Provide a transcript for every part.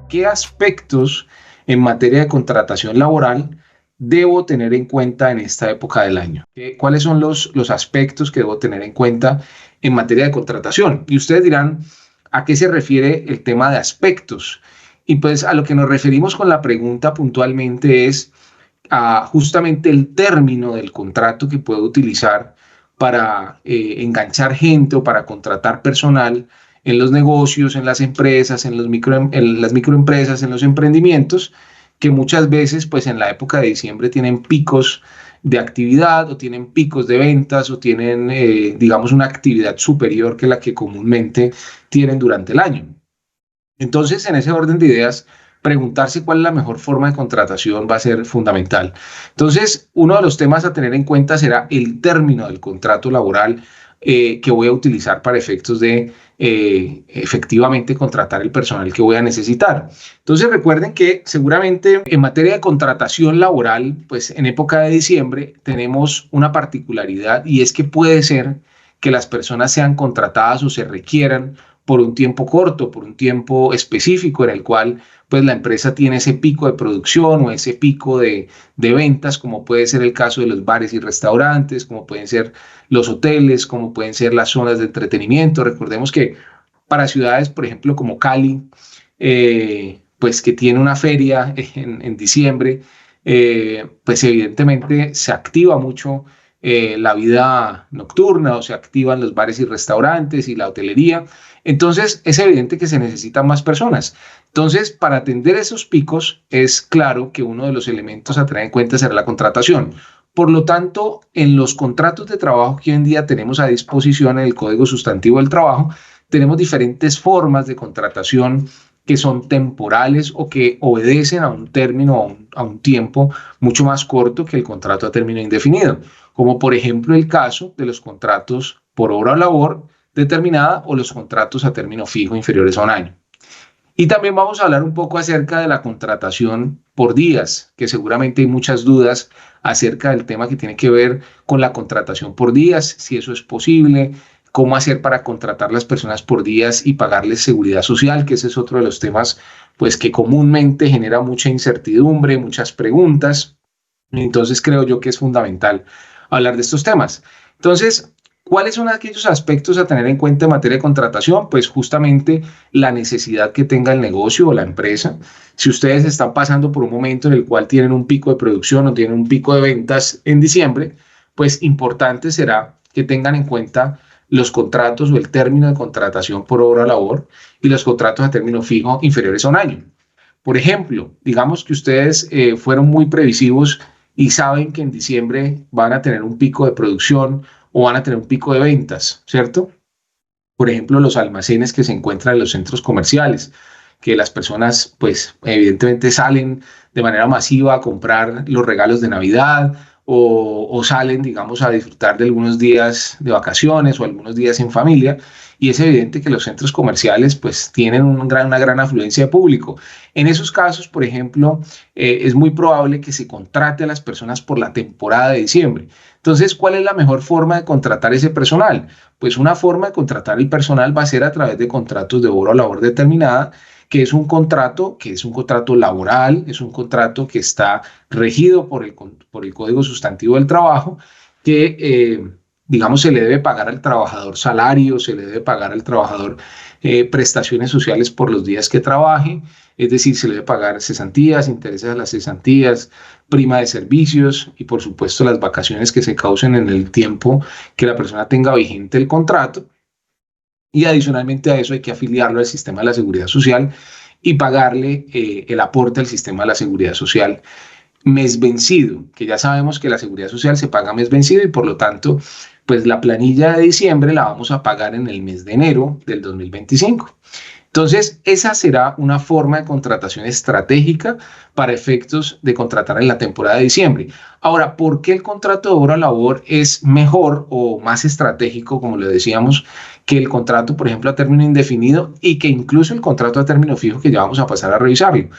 ¿Qué aspectos en materia de contratación laboral debo tener en cuenta en esta época del año? ¿Cuáles son los aspectos que debo tener en cuenta en materia de contratación? Y ustedes dirán, ¿a qué se refiere el tema de aspectos? Y pues a lo que nos referimos con la pregunta puntualmente es a justamente el término del contrato que puedo utilizar para enganchar gente o para contratar personal en los negocios, en las empresas, en las microempresas, en los emprendimientos, que muchas veces, pues en la época de diciembre tienen picos de actividad o tienen picos de ventas o tienen, digamos, una actividad superior que la que comúnmente tienen durante el año. Entonces, en ese orden de ideas, preguntarse cuál es la mejor forma de contratación va a ser fundamental. Entonces, uno de los temas a tener en cuenta será el término del contrato laboral que voy a utilizar para efectos de efectivamente contratar el personal que voy a necesitar. Entonces, recuerden que seguramente en materia de contratación laboral, pues en época de diciembre tenemos una particularidad y es que puede ser que las personas sean contratadas o se requieran por un tiempo corto, por un tiempo específico en el cual pues la empresa tiene ese pico de producción o ese pico de ventas, como puede ser el caso de los bares y restaurantes, como pueden ser los hoteles, como pueden ser las zonas de entretenimiento. Recordemos que para ciudades, por ejemplo, como Cali, pues que tiene una feria en diciembre, pues evidentemente se activa mucho la vida nocturna o se activan los bares y restaurantes y la hotelería. Entonces es evidente que se necesitan más personas. Entonces, para atender esos picos, es claro que uno de los elementos a tener en cuenta será la contratación. Por lo tanto, en los contratos de trabajo que hoy en día tenemos a disposición en el Código Sustantivo del Trabajo, tenemos diferentes formas de contratación que son temporales o que obedecen a un término, a un tiempo mucho más corto que el contrato a término indefinido, como por ejemplo el caso de los contratos por obra o labor determinada o los contratos a término fijo inferiores a un año. Y también vamos a hablar un poco acerca de la contratación por días, que seguramente hay muchas dudas acerca del tema que tiene que ver con la contratación por días, si eso es posible, cómo hacer para contratar las personas por días y pagarles seguridad social, que ese es otro de los temas pues que comúnmente genera mucha incertidumbre, muchas preguntas. Entonces creo yo que es fundamental hablar de estos temas. Entonces, ¿cuáles son aquellos aspectos a tener en cuenta en materia de contratación? Pues justamente la necesidad que tenga el negocio o la empresa. Si ustedes están pasando por un momento en el cual tienen un pico de producción o tienen un pico de ventas en diciembre, pues importante será que tengan en cuenta los contratos o el término de contratación por obra o labor y los contratos a término fijo inferiores a un año. Por ejemplo, digamos que ustedes fueron muy previsivos y saben que en diciembre van a tener un pico de producción o van a tener un pico de ventas, ¿cierto? Por ejemplo, los almacenes que se encuentran en los centros comerciales, que las personas, pues, evidentemente salen de manera masiva a comprar los regalos de Navidad o salen, digamos, a disfrutar de algunos días de vacaciones o algunos días en familia. Y es evidente que los centros comerciales, pues, tienen una gran afluencia de público. En esos casos, por ejemplo, es muy probable que se contrate a las personas por la temporada de diciembre. Entonces, ¿cuál es la mejor forma de contratar ese personal? Pues una forma de contratar el personal va a ser a través de contratos de obra o labor determinada, que es un contrato laboral, es un contrato que está regido por el Código Sustantivo del Trabajo, que digamos, se le debe pagar al trabajador salario, se le debe pagar al trabajador prestaciones sociales por los días que trabaje, es decir, se le debe pagar cesantías, intereses a las cesantías, prima de servicios y por supuesto las vacaciones que se causen en el tiempo que la persona tenga vigente el contrato. Y adicionalmente a eso hay que afiliarlo al sistema de la seguridad social y pagarle el aporte al sistema de la seguridad social mes vencido, que ya sabemos que la seguridad social se paga mes vencido y por lo tanto, pues la planilla de diciembre la vamos a pagar en el mes de enero del 2025. Entonces, esa será una forma de contratación estratégica para efectos de contratar en la temporada de diciembre. Ahora, ¿por qué el contrato de obra o labor es mejor o más estratégico, como le decíamos, que el contrato, por ejemplo, a término indefinido y que incluso el contrato a término fijo que ya vamos a pasar a revisarlo?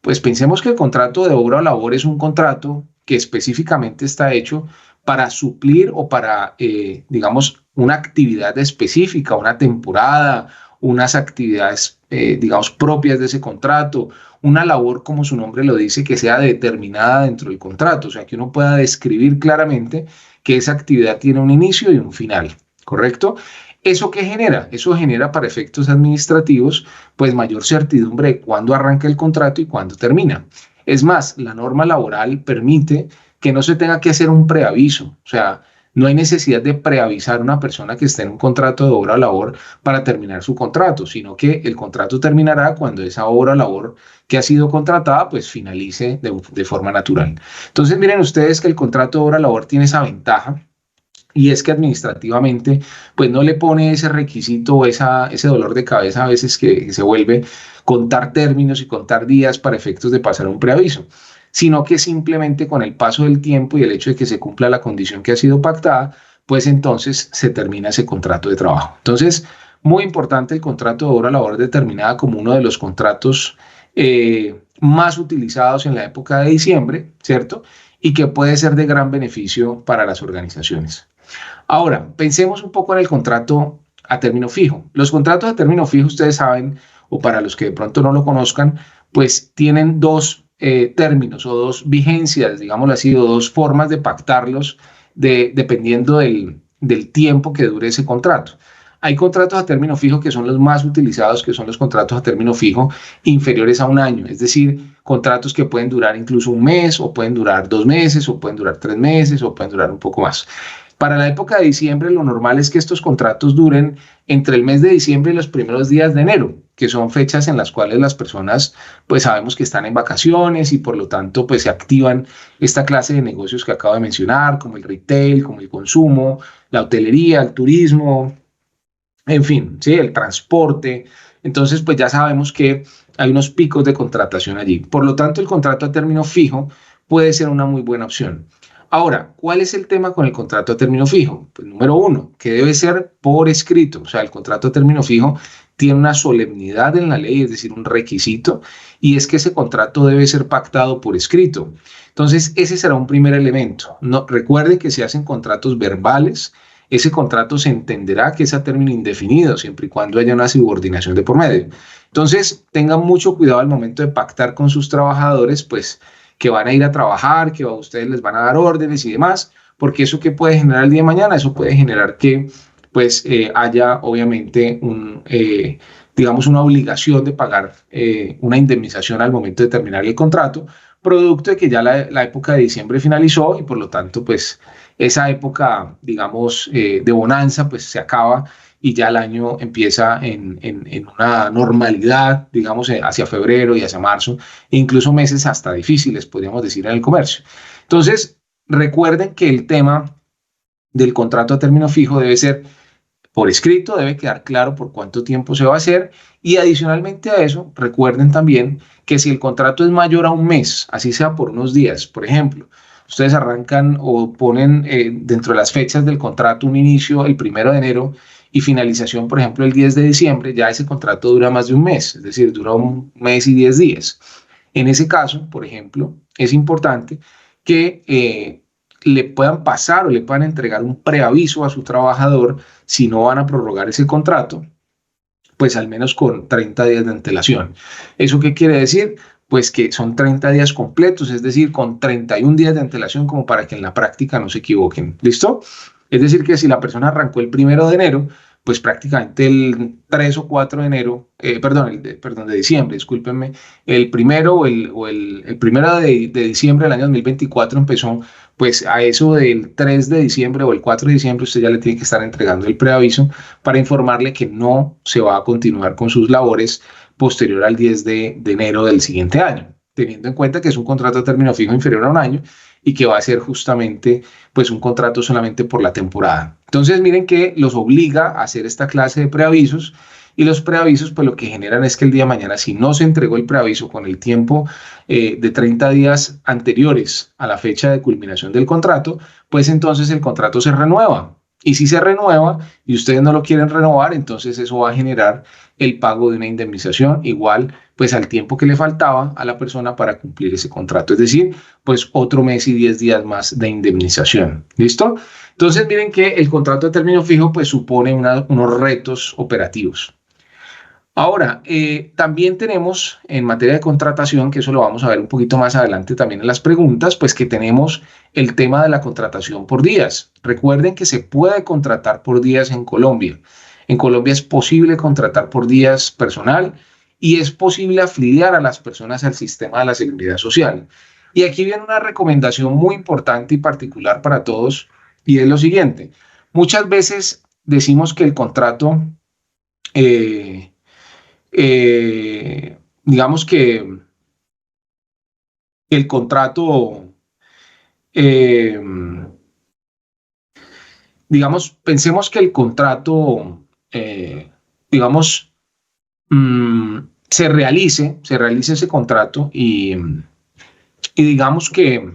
Pues pensemos que el contrato de obra o labor es un contrato que específicamente está hecho para suplir o para, digamos, una actividad específica, una temporada, unas actividades digamos, propias de ese contrato, una labor, como su nombre lo dice, que sea determinada dentro del contrato, o sea, que uno pueda describir claramente que esa actividad tiene un inicio y un final, ¿correcto? ¿Eso qué genera? Eso genera para efectos administrativos, pues mayor certidumbre de cuándo arranca el contrato y cuándo termina. Es más, la norma laboral permite que no se tenga que hacer un preaviso, o sea, no hay necesidad de preavisar a una persona que esté en un contrato de obra o labor para terminar su contrato, sino que el contrato terminará cuando esa obra o labor que ha sido contratada pues finalice de forma natural. Entonces miren ustedes que el contrato de obra o labor tiene esa ventaja y es que administrativamente pues no le pone ese requisito o ese dolor de cabeza a veces que se vuelve contar términos y contar días para efectos de pasar un preaviso, sino que simplemente con el paso del tiempo y el hecho de que se cumpla la condición que ha sido pactada, pues entonces se termina ese contrato de trabajo. Entonces, muy importante el contrato de obra labor determinada como uno de los contratos más utilizados en la época de diciembre, ¿cierto? Y que puede ser de gran beneficio para las organizaciones. Ahora, pensemos un poco en el contrato a término fijo. Los contratos a término fijo, ustedes saben, o para los que de pronto no lo conozcan, pues tienen dos términos o dos vigencias, digámoslo así, o dos formas de pactarlos dependiendo del tiempo que dure ese contrato. Hay contratos a término fijo que son los más utilizados, que son los contratos a término fijo inferiores a un año, es decir, contratos que pueden durar incluso un mes, o pueden durar 2 meses, o pueden durar 3 meses, o pueden durar un poco más. Para la época de diciembre, lo normal es que estos contratos duren entre el mes de diciembre y los primeros días de enero, que son fechas en las cuales las personas, pues sabemos que están en vacaciones y por lo tanto, pues se activan esta clase de negocios que acabo de mencionar, como el retail, como el consumo, la hotelería, el turismo, en fin, ¿sí? El transporte. Entonces, pues ya sabemos que hay unos picos de contratación allí. Por lo tanto, el contrato a término fijo puede ser una muy buena opción. Ahora, ¿cuál es el tema con el contrato a término fijo? Pues número uno, que debe ser por escrito. O sea, el contrato a término fijo tiene una solemnidad en la ley, es decir, un requisito, y es que ese contrato debe ser pactado por escrito. Entonces, ese será un primer elemento. No, recuerde que se hacen contratos verbales. Ese contrato se entenderá que es a término indefinido, siempre y cuando haya una subordinación de por medio. Entonces, tengan mucho cuidado al momento de pactar con sus trabajadores, pues que van a ir a trabajar, que a ustedes les van a dar órdenes y demás, porque eso que puede generar el día de mañana, eso puede generar que pues haya obviamente digamos una obligación de pagar una indemnización al momento de terminar el contrato, producto de que ya la época de diciembre finalizó y por lo tanto pues esa época digamos de bonanza pues se acaba y ya el año empieza en una normalidad, digamos, hacia febrero y hacia marzo, e incluso meses hasta difíciles, podríamos decir, en el comercio. Entonces, recuerden que el tema del contrato a término fijo debe ser por escrito, debe quedar claro por cuánto tiempo se va a hacer y adicionalmente a eso, recuerden también que si el contrato es mayor a un mes, así sea por unos días, por ejemplo, ustedes arrancan o ponen dentro de las fechas del contrato un inicio el 1 de enero y finalización, por ejemplo, el 10 de diciembre, ya ese contrato dura más de un mes, es decir, dura un mes y 10 días. En ese caso, por ejemplo, es importante que le puedan pasar o le puedan entregar un preaviso a su trabajador si no van a prorrogar ese contrato, pues al menos con 30 días de antelación. ¿Eso qué quiere decir? Pues que son 30 días completos, es decir, con 31 días de antelación como para que en la práctica no se equivoquen. ¿Listo? Es decir, que si la persona arrancó el 1 de enero, pues prácticamente el 3 o 4 de enero, perdón, de diciembre, discúlpenme, el primero el primero de diciembre del año 2024 empezó, pues a eso del 3 de diciembre o el 4 de diciembre usted ya le tiene que estar entregando el preaviso para informarle que no se va a continuar con sus labores posterior al 10 de enero del siguiente año, teniendo en cuenta que es un contrato a término fijo inferior a un año y que va a ser justamente pues un contrato solamente por la temporada. Entonces miren que los obliga a hacer esta clase de preavisos y los preavisos pues lo que generan es que el día de mañana si no se entregó el preaviso con el tiempo de 30 días anteriores a la fecha de culminación del contrato, pues entonces el contrato se renueva. Y si se renueva y ustedes no lo quieren renovar, entonces eso va a generar el pago de una indemnización igual pues al tiempo que le faltaba a la persona para cumplir ese contrato. Es decir, pues otro mes y 10 días más de indemnización. ¿Listo? Entonces miren que el contrato de término fijo pues supone unos retos operativos. Ahora, también tenemos en materia de contratación, que eso lo vamos a ver un poquito más adelante también en las preguntas, pues que tenemos el tema de la contratación por días. Recuerden que se puede contratar por días en Colombia. En Colombia es posible contratar por días personal y es posible afiliar a las personas al sistema de la seguridad social. Y aquí viene una recomendación muy importante y particular para todos, y es lo siguiente. Muchas veces decimos que el contrato... eh, digamos que el contrato, eh, digamos, pensemos que el contrato, digamos, se realice ese contrato y digamos que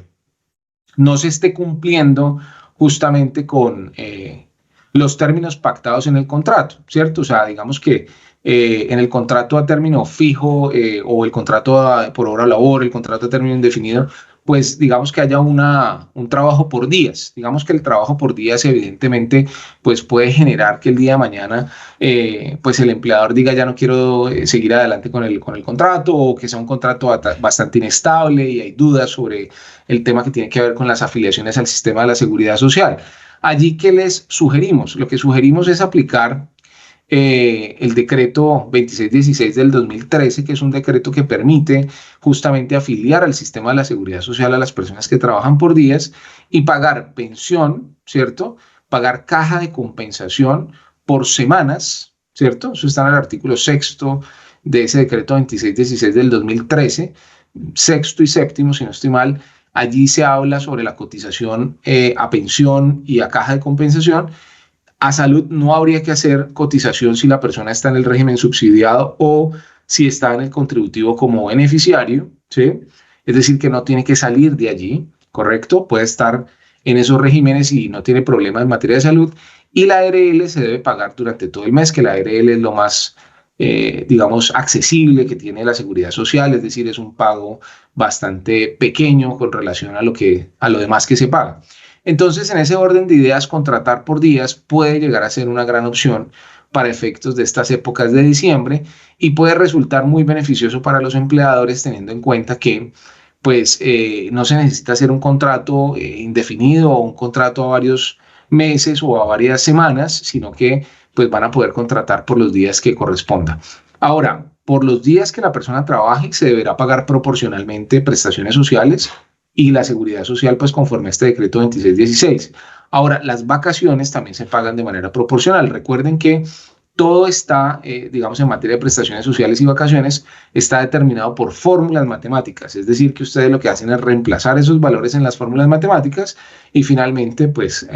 no se esté cumpliendo justamente con los términos pactados en el contrato, ¿cierto? O sea, digamos que en el contrato a término fijo o el contrato por hora labor, el contrato a término indefinido, pues digamos que haya un trabajo por días. Digamos que el trabajo por días evidentemente pues puede generar que el día de mañana pues el empleador diga ya no quiero seguir adelante con el contrato o que sea un contrato bastante inestable y hay dudas sobre el tema que tiene que ver con las afiliaciones al sistema de la seguridad social. Allí, ¿qué les sugerimos? Lo que sugerimos es aplicar el decreto 2616 del 2013, que es un decreto que permite justamente afiliar al sistema de la seguridad social a las personas que trabajan por días y pagar pensión, ¿cierto? Pagar caja de compensación por semanas, ¿cierto? Eso está en el artículo sexto de ese decreto 2616 del 2013, sexto y séptimo, si no estoy mal. Allí se habla sobre la cotización a pensión y a caja de compensación. A salud no habría que hacer cotización si la persona está en el régimen subsidiado o si está en el contributivo como beneficiario, ¿sí? Es decir, que no tiene que salir de allí, ¿correcto? Puede estar en esos regímenes y no tiene problema en materia de salud. Y la ARL se debe pagar durante todo el mes, que la ARL es lo más, digamos, accesible que tiene la seguridad social, es decir, es un pago bastante pequeño con relación a lo demás que se paga. Entonces, en ese orden de ideas, contratar por días puede llegar a ser una gran opción para efectos de estas épocas de diciembre y puede resultar muy beneficioso para los empleadores teniendo en cuenta que pues no se necesita hacer un contrato indefinido o un contrato a varios meses o a varias semanas, sino que pues van a poder contratar por los días que corresponda. Ahora, por los días que la persona trabaje, se deberá pagar proporcionalmente prestaciones sociales y la seguridad social, pues conforme a este decreto 2616. Ahora, las vacaciones también se pagan de manera proporcional. Recuerden que todo está, digamos, en materia de prestaciones sociales y vacaciones, está determinado por fórmulas matemáticas. Es decir, que ustedes lo que hacen es reemplazar esos valores en las fórmulas matemáticas y finalmente, pues,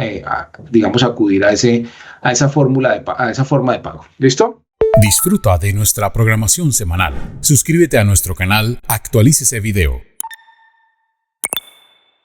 digamos, acudir a esa fórmula, a esa forma de pago. ¿Listo? Disfruta de nuestra programación semanal. Suscríbete a nuestro canal, actualícese video.